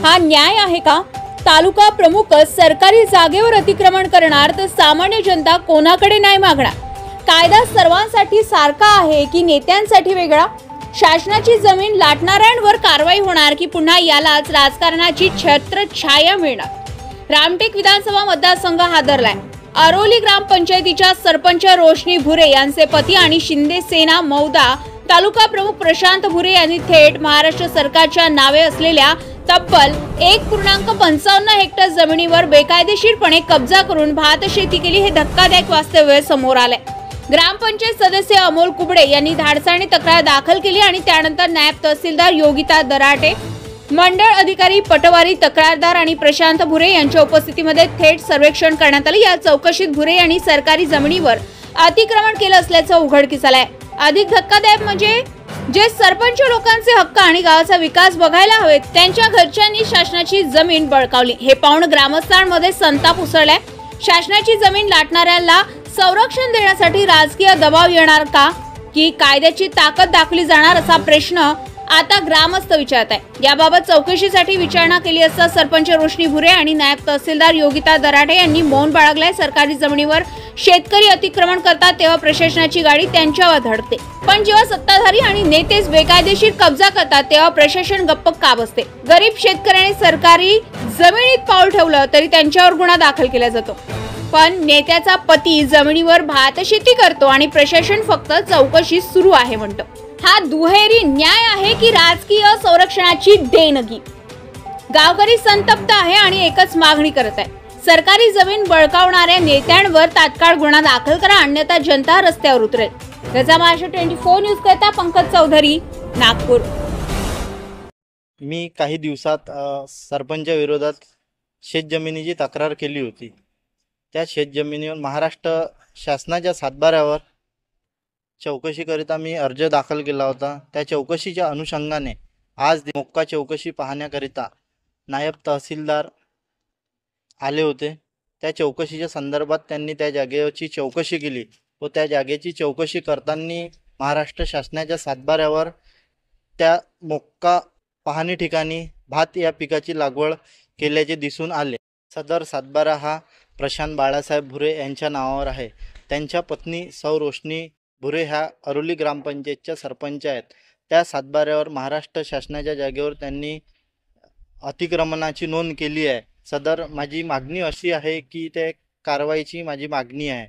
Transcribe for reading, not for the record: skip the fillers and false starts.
हा न्याय आहे का? तालुका प्रमुखच सरकारी जागेवर अतिक्रमण करणार तर सामान्य जनता कोणाकडे न्याय मागणार? कायदा सर्वांसाठी सारखा आहे की नेत्यांसाठी वेगळा? शासनाची जमीन लाटणाऱ्यांवर कारवाई होणार की पुन्हा यालाच राजकारणाची छत्रछाया मिळणार? रामटेक विधानसभा मतदारसंघ हादरलाय। अरोली ग्रामपंचायतीच्या सरपंच रोशनी भुरे यांचे पती आणि शिंदे सेना मौदा तालुका प्रमुख प्रशांत भुरे यांनी थेट महाराष्ट्र सरकारच्या नावे असलेल्या तब्बल 1.55 हेक्टर जमिनीवर बेकायदेशीरपणे कब्जा करून भात शेती केली। हे धक्कादायक वास्तव्य समोर आले। ग्रामपंचायत सदस्य अमोल कुबडे यांनी धाडसाने तक्रार दाखल केली आणि त्यानंतर नायब तहसीलदार योगिता दराटे, मंडळ अधिकारी पटवारी, तक्रारदार आणि प्रशांत भुरे यांच्या उपस्थितीमध्ये थेट सर्वेक्षण करण्यात आले। या चौकशीत भुरे यांनी सरकारी जमिनीवर अतिक्रमण केलं असल्याचं उघडकीस आलंय। अधिक धक्कादायक म्हणजे जे सरपंच लोकांचे हक्क आणि गावाचा विकास बघायला हवेत त्यांच्या घरच्यांनी शासनाची जमीन बळकावली। हे पाहून ग्रामस्थांमध्ये संताप उसळलाय। शासनाची जमीन लाटणाऱ्यांना संरक्षण देण्यासाठी राजकीय दबाव येणार का की कायद्याची ताकद दाखवली जाणार असा प्रश्न आता ग्रामस्थ विचारत आहे। याबाबत चौकशीसाठी विचारणा केली असता सरपंच रोशनी भुरे आणि नायब तहसीलदार योगिता दराटे यांनी मौन बाळगलाय। सरकारी जमिनीवर शेतकरी अतिक्रमण करतात तेव्हा प्रशासनाची गाडी त्यांच्यावर धडकते, पण जेव्हा सत्ताधारी आणि नेतेच बेकायदेशीर कब्जा करतात तेव्हा प्रशासन गप्प का बसते? गरीब शेतकऱ्याने सरकारी जमिनीत पाऊल ठेवलं तरी त्यांच्यावर गुन्हा दाखल केला जातो, पण नेत्याचा पती जमिनीवर भात शेती करतो आणि प्रशासन फक्त चौकशी सुरू आहे म्हणतो। हा दुहेरी न्याय आहे की राजकीय संरक्षणाची देणगी? गावकरी संतप्त आहे आणि एकच मागणी करत आहे, सरकारी जमीन बळकावणाऱ्या नेत्यांवर तात्काळ गुन्हा दाखल करा, अन्यथा जनता रस्त्यावर उतरेल। रजा महाराष्ट्र 24 न्यूज करता पंकज चौधरी, नागपूर। मी काही दिवसात सरपंचा विरोधात शेतजमिनीची तक्रार केली होती। त्या शेतजमिनीवर महाराष्ट्र शासनाच्या सातबाऱ्यावर चौकशीकरिता मी अर्ज दाखल केला होता। त्या चौकशीच्या अनुषंगाने आज मोक्का चौकशी पाहण्याकरिता नायब तहसीलदार आले होते। त्या चौकशीच्या संदर्भात त्यांनी त्या जागेची चौकशी केली व त्या जागेची चौकशी करताना महाराष्ट्र शासनाच्या सातबाऱ्यावर त्या मोक्का पाहणी ठिकाणी भात या पिकाची लागवड केल्याचे दिसून आले। सदर सातबारा हा प्रशांत बाळासाहेब भुरे यांच्या नावावर आहे। त्यांच्या पत्नी सौ रोशनी भुरे ह्या अरोली ग्रामपंचायतच्या सरपंच आहेत। त्या सातबाऱ्यावर महाराष्ट्र शासनाच्या जागेवर त्यांनी अतिक्रमणाची नोंद केली आहे। सदर माझी मागणी अशी आहे की त्या कारवाईची माझी मागणी आहे।